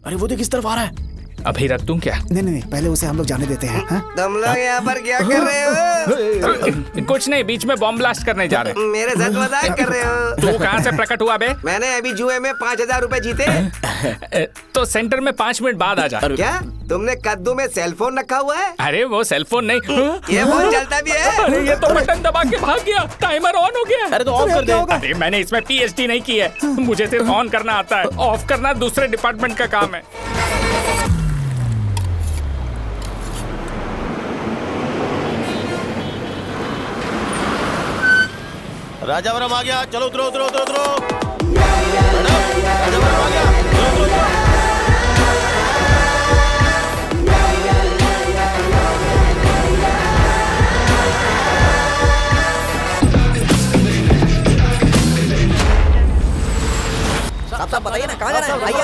अरे वो देख किस तरफ आ रहा है। अभी रख दूं क्या? नहीं, पहले उसे हम लोग जाने देते हैं। तुम लोग यहाँ पर क्या कर रहे हो? कुछ नहीं, बीच में बॉम्ब ब्लास्ट करने जा रहे हैं। मेरे साथ मजाक कर रहे हो? तू कहाँ से प्रकट हुआ बे? मैंने अभी जुए में 5,000 रुपए जीते। तो सेंटर में 5 मिनट बाद आ जा। क्या तुमने कद्दू में सेलफोन रखा हुआ है? अरे वो सेलफोन नहीं, ये फोन चलता भी है? अरे ये तो बटन दबा के भाग गया, टाइमर ऑन हो गया। अरे तो ऑफ कर दे। अरे मैंने इसमें PhD नहीं की है, मुझे सिर्फ ऑन करना आता है, ऑफ करना दूसरे डिपार्टमेंट का काम है। राजावरम आ गया, चलो उतरो उतरो उतरो उतरो। राजावरम आ गया, चलो उतरो उतरो। साहब बताइए ना, कहाँ जाना है? आइए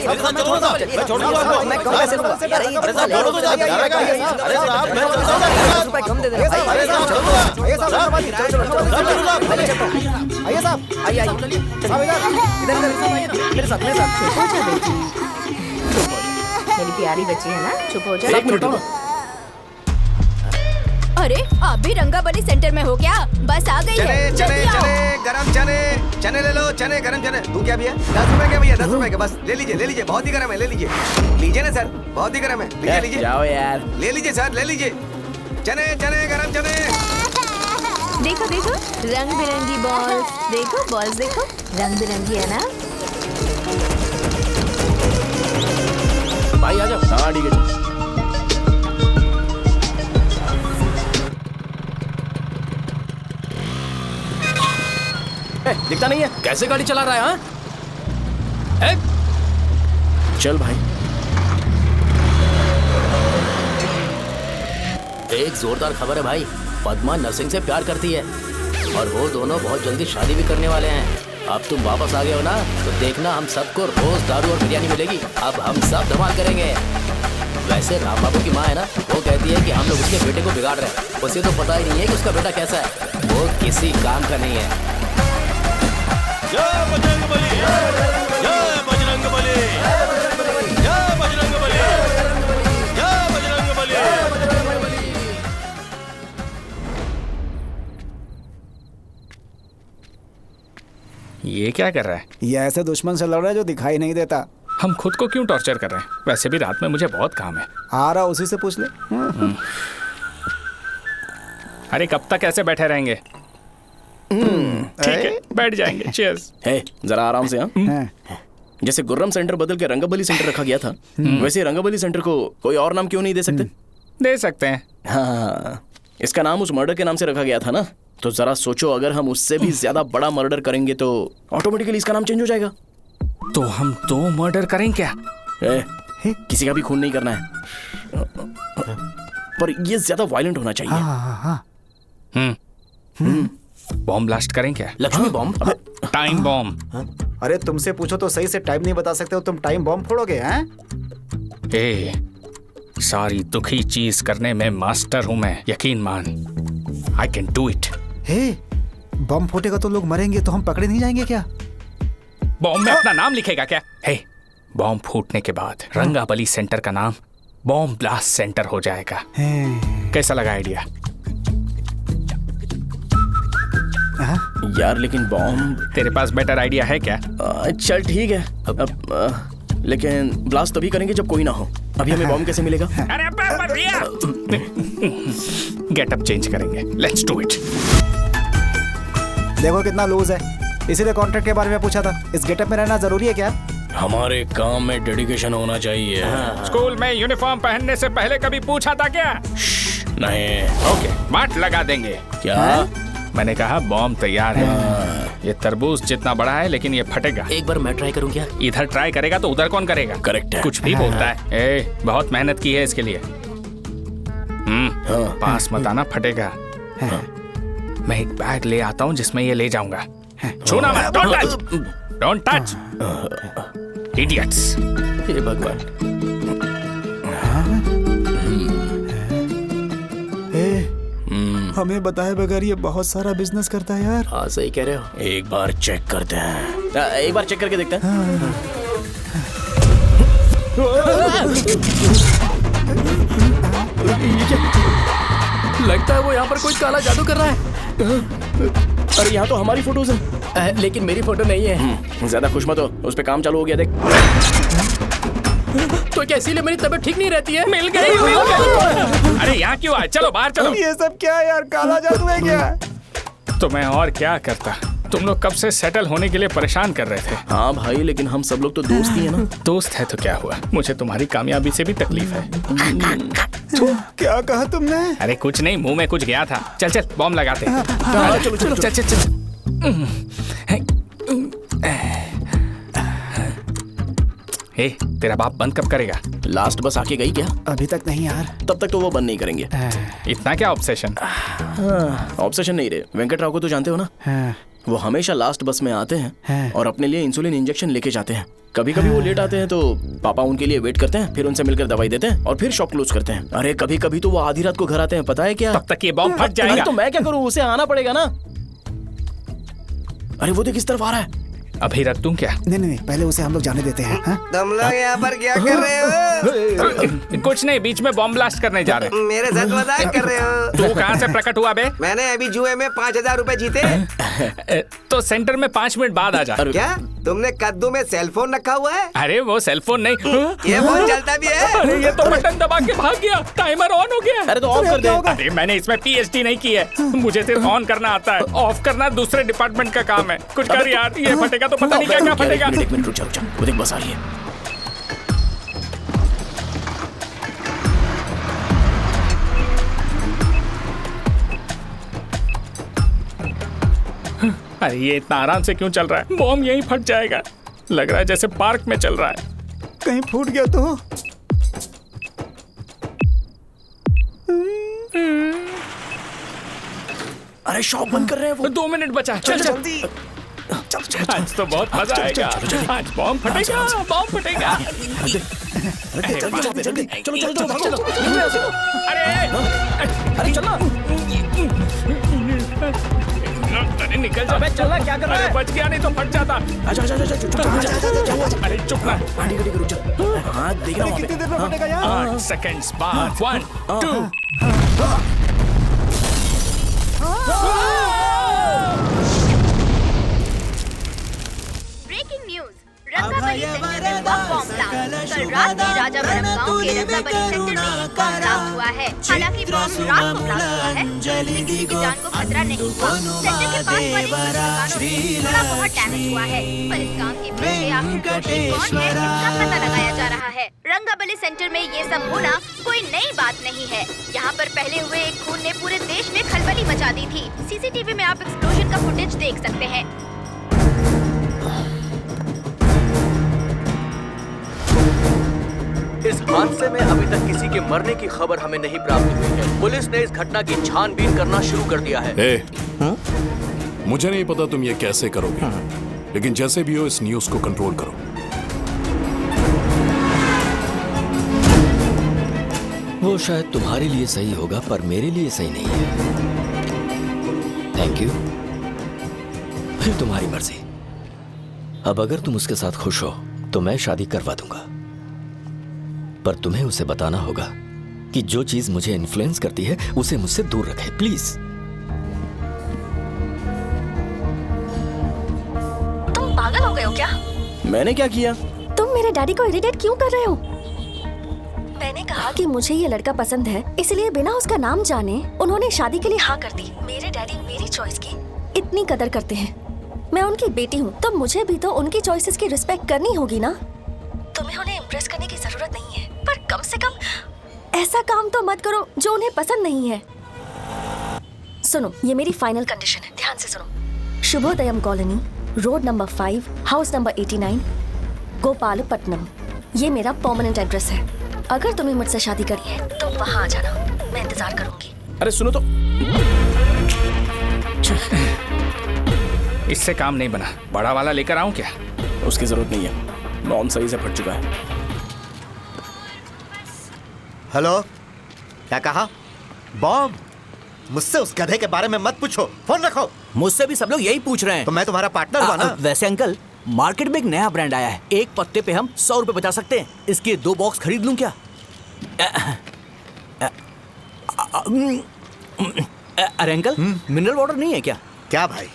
मेरे साथ चलो ना, मैं छोड़ दूंगा आपको। मैं कम पैसे लूंगा। अरे साहब छोड़ो तो जाएगा। अरे साहब मैं चलता हूँ। 10 रुपए कम दे देना। अरे साहब चलो ना। आइए साहब, आइए साहब, आइए मेरे साथ चुप हो जा बेटी, मेरी प्यारी बच्ची है ना, चुप हो जा। एक मिनट रुको। अरे आप भी रंगाबली सेंटर में हो क्या? बस आ गई है, जल्दी आओ। गरम चने ले लो, चने गरम चने। तू क्या भैया? 10 रुपए के भैया, 10 रुपए के बस। ले लीजिए, बहुत ही गरम है, ले लीजिए ना सर, बहुत ही गरम है। लीजिए जाओ यार। ले लीजिए सर, ले लीजिए। चने गरम चने। देखो देखो रंग बिरंगी बॉल्स, देखो बॉल्स, देखो रंग बिरंगी है ना। भाई आ जाओ। हाँ ठीक है। दिखता नहीं है, कैसे गाड़ी चला रहा है? हाँ चल भाई। एक जोरदार खबर है भाई, पद्मा नरसिंह से प्यार करती है और वो दोनों बहुत जल्दी शादी भी करने वाले हैं। अब तुम वापस आ गए हो ना, तो देखना हम सबको रोज दारू और बिरयानी मिलेगी। अब हम सब धमाल करेंगे। वैसे राम बाबू की माँ है ना, वो कहती है कि हम लोग उसके बेटे को बिगाड़ रहे हैं। उसे तो पता ही नहीं है कि उसका बेटा कैसा है, वो किसी काम का नहीं है। जय बजरंगबली, जय बजरंगबली, जय बजरंगबली, जय बजरंगबली। ये क्या कर रहा है? ये ऐसे दुश्मन से लड़ रहा है जो दिखाई नहीं देता। हम खुद को क्यों टॉर्चर कर रहे हैं? वैसे भी रात में मुझे बहुत काम है। आ रहा उसी से पूछ ले। अरे कब तक ऐसे बैठे रहेंगे? ठीक है, बैठ जाएंगे। चीयर्स। हे जरा आराम से। हाँ जैसे गुर्रम सेंटर बदल के रंगाबली सेंटर रखा गया था, वैसे रंगाबली सेंटर को कोई और नाम क्यों नहीं दे सकते? दे सकते हैं। हाँ, इसका नाम उस मर्डर के नाम से रखा गया था ना, तो जरा सोचो अगर हम उससे भी ज्यादा बड़ा मर्डर करेंगे तो ऑटोमेटिकली इसका नाम चेंज हो जाएगा। तो हम 2 मर्डर करें क्या? किसी का भी खून नहीं करना है, पर ये ज्यादा वायलेंट होना चाहिए। बॉम्ब ब्लास्ट करें क्या? Lakshmi bomb, time bomb. अरे तुमसे पूछो तो सही से टाइम नहीं बता सकते हो, तुम टाइम बॉम्ब फोड़ोगे? हैं? ए, सारी दुखी चीज करने में मास्टर हूं मैं, यकीन मान। I can do it. Hey, bomb फूटेगा तो लोग मरेंगे, तो हम पकड़े नहीं जाएंगे क्या? बॉम्ब में अपना नाम लिखेगा क्या? हे, बॉम्ब फूटने के बाद रंगाबली सेंटर का नाम बॉम्ब ब्लास्ट सेंटर हो जाएगा। कैसा लगा आइडिया? यार लेकिन बॉम्ब, तेरे पास बेटर आइडिया है क्या? चल ठीक है, लेकिन ब्लास्ट तभी करेंगे जब कोई ना हो। अभी हमें बॉम्ब कैसे मिलेगा? अरे भैया, गेटअप चेंज करेंगे। Let's do it. देखो कितना लूज है, इसीलिए कॉन्ट्रैक्ट के बारे में पूछा था। इस गेटअप में रहना जरूरी है क्या? हमारे काम में डेडिकेशन होना चाहिए। स्कूल में यूनिफॉर्म पहनने से पहले कभी पूछा था क्या? नहीं। ओके, बांट लगा देंगे। क्या? मैंने कहा बॉम्ब तैयार है। ये तरबूज जितना बड़ा है, लेकिन ये फटेगा। एक बार मैं ट्राई करूं क्या? इधर ट्राई करेगा तो उधर कौन करेगा? करेक्ट है। कुछ भी बोलता है। ए, बहुत मेहनत की है इसके लिए। पास मत आना, फटेगा। मैं एक बैग ले आता हूँ जिसमें ये ले जाऊंगा। छूना मत, don't touch, don't touch, idiots. हे भगवान। हमें बताए बगैर ये बहुत सारा बिजनेस करता है यार। हाँ सही कह रहे हो। एक बार चेक करते हैं। एक बार चेक करके देखते हैं। लगता है वो यहाँ पर कोई काला जादू कर रहा है। अरे यहाँ तो हमारी फोटोज हैं। लेकिन मेरी फोटो नहीं है। ज्यादा खुश मत हो, उस पे काम चालू हो गया देख। तो क्या इसीलिए मेरी तबीयत ठीक नहीं रहती है? मिल गई। अरे यहाँ क्यों आए? चलो बाहर चलो। ये सब क्या है यार, काला जादू है क्या? तो मैं और क्या करता? तुम लोग कब से सेटल होने के लिए परेशान कर रहे थे। हाँ भाई, लेकिन हम सब लोग तो दोस्त ही है ना। दोस्त है तो क्या हुआ, मुझे तुम्हारी कामयाबी से भी तकलीफ है। क्या कहा तुमने? अरे कुछ नहीं, मुंह में कुछ गया था। चल चल बॉम्ब लगाते हैं। चलो चलो चल चल चल। ए, तेरा बाप बंद कब करेगा? लास्ट बस आके गई क्या? अभी तक नहीं यार। तब तक तो वो बंद नहीं करेंगे। इतना क्या ऑब्सेशन? ऑब्सेशन नहीं रे, वेंकट राव को तो जानते हो ना। वो हमेशा लास्ट बस में आते हैं और अपने लिए इंसुलिन इंजेक्शन लेके जाते हैं। कभी कभी वो लेट आते हैं तो पापा उनके लिए वेट करते हैं, फिर उनसे मिलकर दवाई देते हैं और फिर शॉप क्लोज करते हैं। अरे कभी कभी तो वो आधी रात को घर आते हैं, पता है क्या? तब तक ये बॉम्ब फट जाएगा। अरे तो मैं क्या करूँ, उसे आना पड़ेगा ना। अरे वो देख किस तरफ आ रहा है। अभी रख दूं क्या? नहीं, पहले उसे हम लोग जाने देते हैं। तुम लोग यहाँ पर क्या कर रहे हो? कुछ नहीं, बीच में बॉम्ब ब्लास्ट करने जा रहे मेरे साथ मजाक कर रहे हो? हैं। तू कहाँ से प्रकट हुआ बे? मैंने अभी जुए में 5,000 रुपए जीते। तो सेंटर में 5 मिनट बाद आ जा। क्या तुमने कद्दू में सेल फोन रखा हुआ है? अरे वो सेलफोन नहीं, ये फोन चलता भी है? अरे ये तो बटन दबा के भाग गया, टाइमर ऑन हो गया। अरे तो ऑफ कर दे। अरे मैंने इसमें पीएचडी नहीं की है, मुझे सिर्फ ऑन करना आता है, ऑफ करना दूसरे डिपार्टमेंट का काम है। कुछ कर यार, ये फटेगा तो पता नहीं क्या क्या फटेगा। एक मिनट रुक जा, वो देख बस आ रही है। अरे ये इतना आराम से क्यों चल रहा है? बॉम्ब यहीं फट जाएगा। लग रहा है जैसे पार्क में चल रहा है। कहीं फूट गया तो? अरे शॉप बंद कर रहे हैं वो। 2 मिनट बचा, चल जल्दी। आज तो बहुत मजा आएगा। आज बॉम्ब फटेगा, बॉम्ब फटेगा। चलो चलो चलो भागो। अरे चलना। अरे निकल जा। अबे चलना, क्या कर रहा है? बच गया, नहीं तो फट जाता। अरे चुप ना। रुक जा। हाँ देखना वहाँ पे। कितनी देर में फटेगा यार? 8 सेकंड्स बाद 1 2। ब्रेकिंग न्यूज, रंगाबली सेंटर में हुआ बॉम्ब ब्लास्ट। कल रात में राजावरम गांव के रंगाबली सेंटर में एक बॉम्ब ब्लास्ट हुआ है। हालांकि बॉम्ब रात को ब्लास्ट हुआ है, जिससे किसी की जान को खतरा नहीं हुआ। सेंटर के पास वाली दुकानों में थोड़ा बहुत डैमेज हुआ है, पर इस काम के पीछे आखिर कौन है, इसका पता लगाया जा रहा है। रंगाबली सेंटर में ये सब होना कोई नई बात नहीं है। यहाँ पर पहले हुए एक खून ने पूरे देश में खलबली मचा दी थी। सीसीटीवी में आप एक्सप्लोजन का फुटेज देख सकते हैं। इस हादसे में अभी तक किसी के मरने की खबर हमें नहीं प्राप्त हुई है। पुलिस ने इस घटना की छानबीन करना शुरू कर दिया है। मुझे नहीं पता तुम ये कैसे करोगे, लेकिन जैसे भी हो इस न्यूज को कंट्रोल करो। वो शायद तुम्हारे लिए सही होगा, पर मेरे लिए सही नहीं है। Thank you. फिर तुम्हारी मर्जी। अब अगर तुम उसके साथ खुश हो तो मैं शादी करवा दूंगा, पर तुम्हें उसे बताना होगा कि जो चीज मुझे इन्फ्लुएंस करती है उसे मुझसे दूर रखे, प्लीज। तुम पागल हो गए हो क्या? मैंने क्या किया? तुम मेरे डैडी को इरिटेट क्यों कर रहे हो? मैंने कहा कि मुझे ये लड़का पसंद है, इसलिए बिना उसका नाम जाने उन्होंने शादी के लिए हाँ कर दी। मेरे डैडी मेरी चॉइस की इतनी कदर करते हैं। मैं उनकी बेटी हूँ, तो मुझे भी तो उनकी चॉइसेस की रिस्पेक्ट करनी होगी ना। तुम्हें उन्हें इम्प्रेस करने की जरूरत नहीं है, पर कम से कम ऐसा काम तो मत करो जो उन्हें पसंद नहीं है। सुनो, ये मेरी फाइनल कंडीशन है, ध्यान से सुनो। Shubhodayam colony, road number 5, house number 89, Gopalapatnam. ये मेरा परमानेंट एड्रेस है। अगर तुम्हें मुझसे शादी करनी है तो वहाँ आ जाना, मैं इंतजार करूंगी। अरे सुनो तो। इससे काम नहीं बना, बड़ा वाला लेकर आऊं क्या? उसकी जरूरत नहीं है, बॉम्ब सही से फट चुका है। हेलो, क्या कहा? बॉम्ब? मुझसे उस गधे के बारे में मत पूछो, फोन रखो। मुझसे भी सब लोग यही पूछ रहे हैं। तो मैं तुम्हारा पार्टनर हुआ ना? वैसे अंकल, मार्केट में एक नया ब्रांड आया है, एक पत्ते पे हम 100 रुपए बचा सकते हैं। इसके 2 बॉक्स खरीद लूं क्या? अरे अंकल, मिनरल वाटर नहीं है क्या? क्या भाई,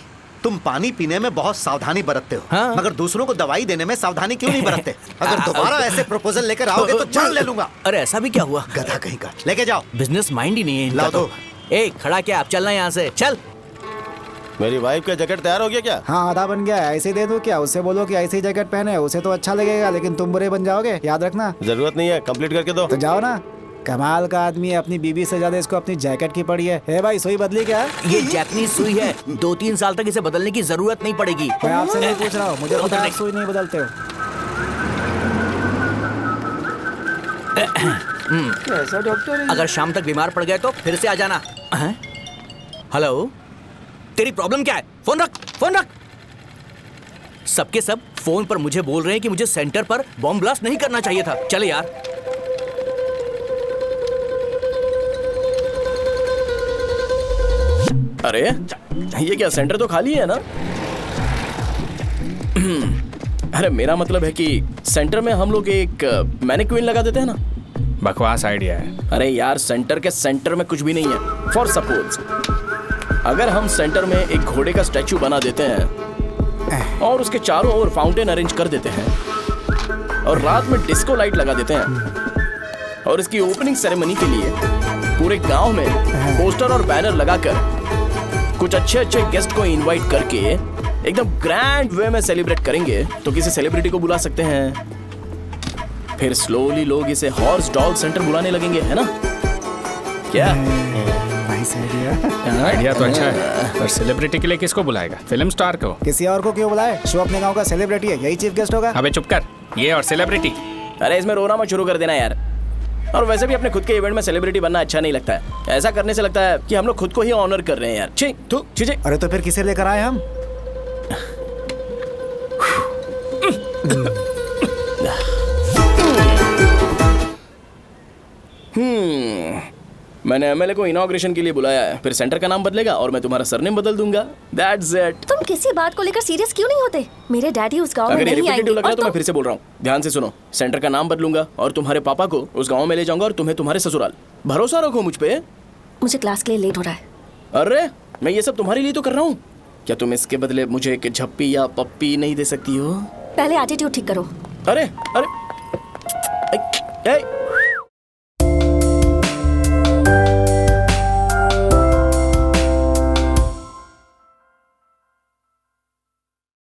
तुम पानी पीने में बहुत सावधानी बरतते हो, हाँ? मगर दूसरों को दवाई देने में सावधानी क्यों नहीं बरतते? अगर दोबारा ऐसे प्रपोजल लेकर आओगे तो जान ले लूंगा। अरे ऐसा भी क्या हुआ? गधा कहीं का, लेके जाओ। बिजनेस माइंड ही नहीं है इनका लाओ तो। दो। ए खड़ा क्या, आप चलना यहाँ से, चल। मेरी वाइफ का जैकेट तैयार हो गया क्या? हाँ, आधा बन गया है। ऐसे ही दे दो क्या? उससे बोलो कि ऐसे ही जैकेट पहने, उसे तो अच्छा लगेगा, लेकिन तुम बुरे बन जाओगे, याद रखना। जरूरत नहीं है, कंप्लीट करके दो। तो जाओ ना। कमाल का आदमी है, अपनी बीबी से ज्यादा इसको अपनी जैकेट की पड़ी है। हे भाई, सुई बदली क्या? ये जैपनीज सुई है, 2-3 साल तक इसे बदलने की जरूरत नहीं पड़ेगी। मैं आपसे नहीं पूछ रहा हूँ, मुझे पता है आप सुई नहीं बदलते हो। कैसा डॉक्टर है? अगर शाम तक बीमार पड़ गए तो फिर से आ जाना। हेलो, तेरी प्रॉब्लम क्या है? फोन रख, फोन रख। सबके सब फोन पर मुझे बोल रहे हैं कि मुझे सेंटर पर बॉम्ब ब्लास्ट नहीं करना चाहिए था। चले यार। अरे ये क्या, सेंटर तो खाली है ना? अरे मेरा मतलब है कि सेंटर में हम लोग एक मैनिक्विन लगा देते हैं ना। बकवास आइडिया है। अरे यार, सेंटर के सेंटर में कुछ भी नहीं है। फॉर सपोज अगर हम सेंटर में एक घोड़े का स्टैचू बना देते हैं और उसके चारों ओर फाउंटेन अरेंज कर देते हैं और रात में डिस्को लाइट लगा देते हैं और इसकी ओपनिंग सेरेमनी के लिए पूरे गांव में पोस्टर और बैनर लगाकर कुछ अच्छे अच्छे गेस्ट को इनवाइट करके एकदम ग्रैंड वे में सेलिब्रेट करेंगे, तो किसी सेलिब्रिटी को बुला सकते हैं। फिर स्लोली लोग इसे हॉर्स डॉल सेंटर बुलाने लगेंगे, है ना? क्या? Nice idea. आइडिया तो अच्छा है, पर सेलिब्रिटी के लिए किसको बुलाएगा? फिल्म स्टार को। किसी और को क्यों बुलाए? शो अपने गांव का सेलिब्रिटी है, यही चीफ गेस्ट होगा। अबे चुप कर, ये और सेलिब्रिटी। अरे इसमें रोना मत शुरू कर देना यार। और वैसे भी अपने खुद के इवेंट में सेलिब्रिटी बनना अच्छा नहीं लगता है। ऐसा करने से लगता है कि हम लोग खुद को ही ऑनर कर रहे हैं यार। छी, थू, छी, छी। अरे तो फिर किसे लेकर आए हम? मैंने एमएलए को इनॉग्रेशन के लिए बुलाया है, फिर सेंटर का नाम बदलेगा और मैं तुम्हारा सरनेम बदल दूंगा। That's it. तुम किसी बात को लेकर सीरियस क्यों नहीं होते? मेरे डैडी उस गांव में अगर ये नहीं आएंगे। रिपीटेटिव लग रहा है तो और मैं फिर से बोल रहा हूँ, ध्यान से सुनो। सेंटर का नाम बदलूंगा और तुम्हारे पापा को उस गांव में ले जाऊंगा और तुम्हें तुम्हारे ससुराल। भरोसा रखो मुझ पे। मुझे क्लास के लिए लेट हो रहा है। अरे मैं ये सब तुम्हारे लिए तो कर रहा हूँ। क्या तुम इसके बदले मुझे एक झप्पी या पप्पी नहीं दे सकती हो? पहले एटीट्यूड ठीक करो। अरे अरे ए,